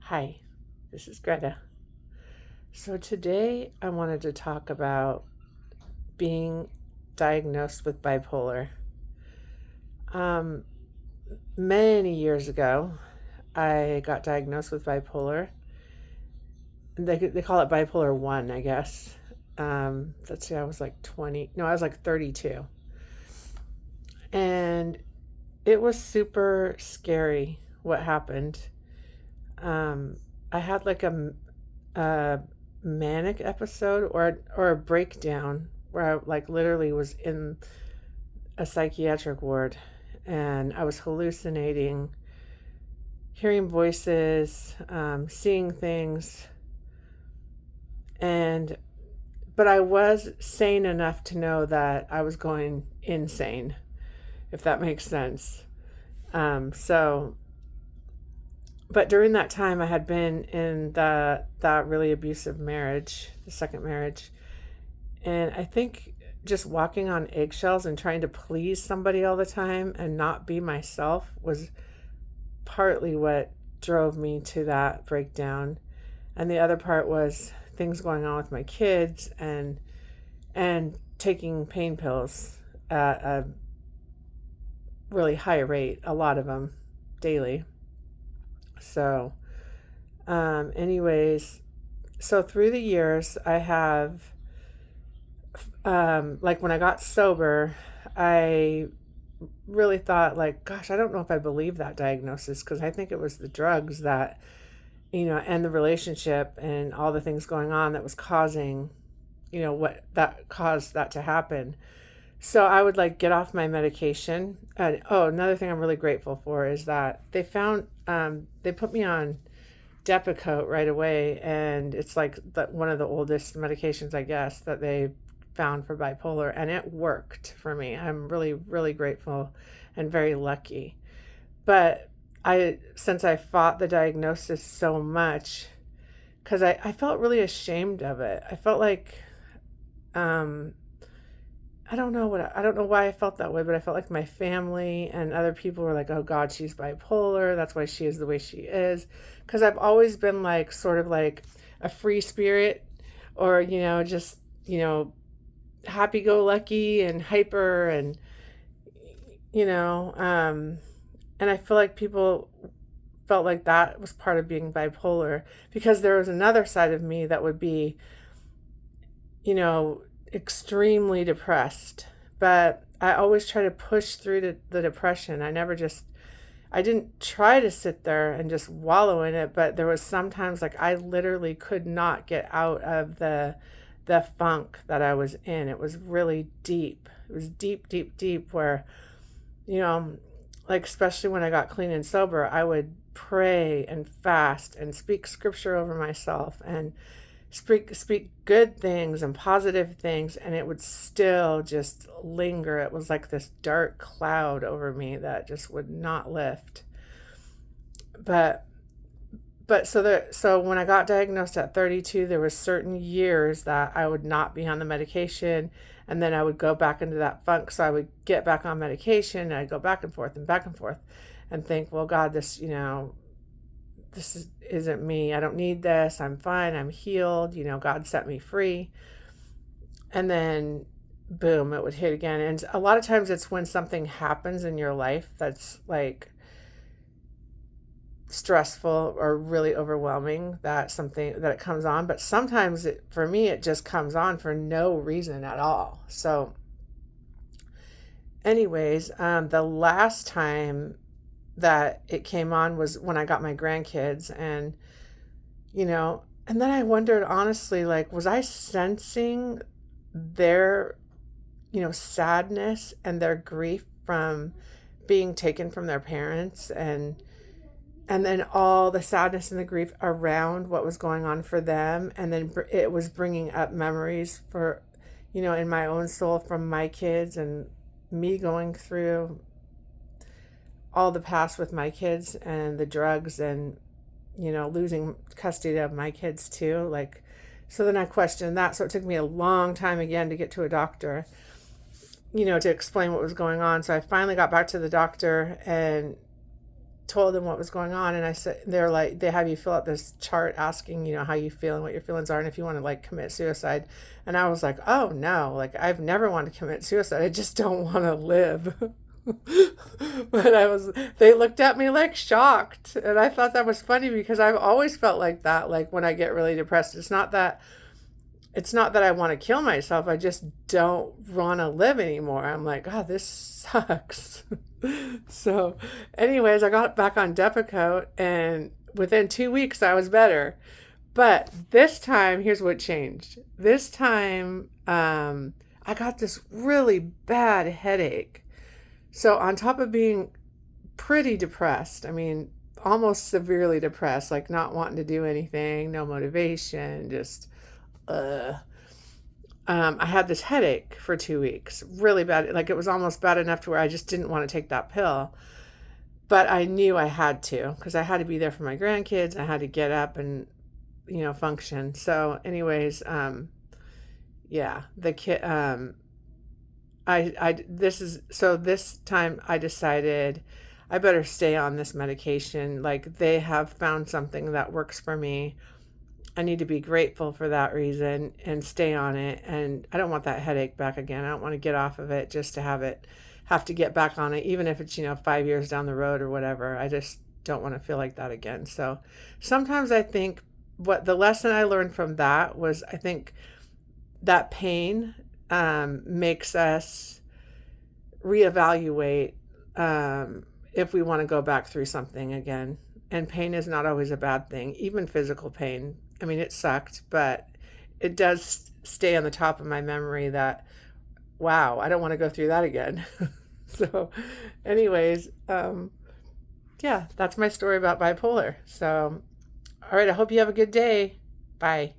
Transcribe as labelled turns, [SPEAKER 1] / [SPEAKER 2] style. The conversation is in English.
[SPEAKER 1] Hi, this is Greta. So today I wanted to talk about being diagnosed with bipolar. Um, Many years ago, I got diagnosed with bipolar. They call it bipolar 1, I guess. Let's see, I was like 20. No, I was like 32. And it was super scary what happened. Um, I had like a manic episode or a breakdown where I like literally was in a psychiatric ward and I was hallucinating, hearing voices, seeing things, and but I was sane enough to know that I was going insane, if that makes sense. So, but during that time, I had been in that really abusive marriage, the second marriage, and I think just walking on eggshells and trying to please somebody all the time and not be myself was partly what drove me to that breakdown. And the other part was things going on with my kids and taking pain pills at a really high rate, a lot of them daily. So, anyways, so through the years, I have, like when I got sober, I really thought, like, gosh, I don't know if I believe that diagnosis because I think it was the drugs that, and the relationship and all the things going on that was causing, what that caused that to happen. So I would like get off my medication. And oh, another thing I'm really grateful for is that they put me on Depakote right away, and it's like one of the oldest medications, I guess, that they found for bipolar, and it worked for me. I'm really, really grateful and very lucky. But since I fought the diagnosis so much, because I felt really ashamed of it. I felt like, um, I don't know why I felt that way, but I felt like my family and other people were like, "Oh God, she's bipolar. That's why she is the way she is." Because I've always been like sort of like a free spirit, or just happy go lucky and hyper and you know, um, and I feel like people felt like that was part of being bipolar because there was another side of me that would be, you know, extremely depressed. But I always try to push through the depression. I didn't try to sit there and just wallow in it, but there was sometimes like I literally could not get out of the funk that I was in. It was really deep. It was deep, deep, deep where, you know, like especially when I got clean and sober, I would pray and fast and speak scripture over myself and speak good things and positive things, and it would still just linger. It was like this dark cloud over me that just would not lift. But so when I got diagnosed at 32, there was certain years that I would not be on the medication, and then I would go back into that funk. So I would get back on medication, and I'd go back and forth, and think, well, God, isn't me. I don't need this. I'm fine. I'm healed. God set me free. And then, boom, it would hit again. And a lot of times it's when something happens in your life that's like stressful or really overwhelming that it comes on. But sometimes for me, it just comes on for no reason at all. So, anyways, the last time that it came on was when I got my grandkids, and then I wondered honestly, like, was I sensing their, sadness and their grief from being taken from their parents, and then all the sadness and the grief around what was going on for them, and then it was bringing up memories for, in my own soul from my kids and me going through all the past with my kids and the drugs and losing custody of my kids too. Like, so then I questioned that. So it took me a long time again to get to a doctor, to explain what was going on. So I finally got back to the doctor, and told them what was going on, and I said, they're like, they have you fill out this chart asking, how you feel and what your feelings are, and if you want to like commit suicide. And I was like, oh no, like I've never wanted to commit suicide. I just don't want to live. But they looked at me like shocked, and I thought that was funny because I've always felt like that. Like when I get really depressed, it's not that I want to kill myself. I just don't want to live anymore. I'm like, oh, this sucks. So, anyways, I got back on Depakote, and within 2 weeks, I was better. But this time, here's what changed. This time, I got this really bad headache. So, on top of being pretty depressed, I mean, almost severely depressed, like not wanting to do anything, no motivation, just uh, I had this headache for 2 weeks, really bad. Like it was almost bad enough to where I just didn't want to take that pill. But I knew I had to because I had to be there for my grandkids. I had to get up and, function. So, anyways, yeah, the kid, this time I decided I better stay on this medication. Like they have found something that works for me. I need to be grateful for that reason and stay on it. And I don't want that headache back again. I don't want to get off of it just to have to get back on it, even if it's, 5 years down the road or whatever. I just don't want to feel like that again. So sometimes I think what the lesson I learned from that was, I think that pain makes us reevaluate if we want to go back through something again. And pain is not always a bad thing, even physical pain. I mean, it sucked, but it does stay on the top of my memory that, wow, I don't want to go through that again. So, anyways, yeah, that's my story about bipolar. So, all right, I hope you have a good day. Bye.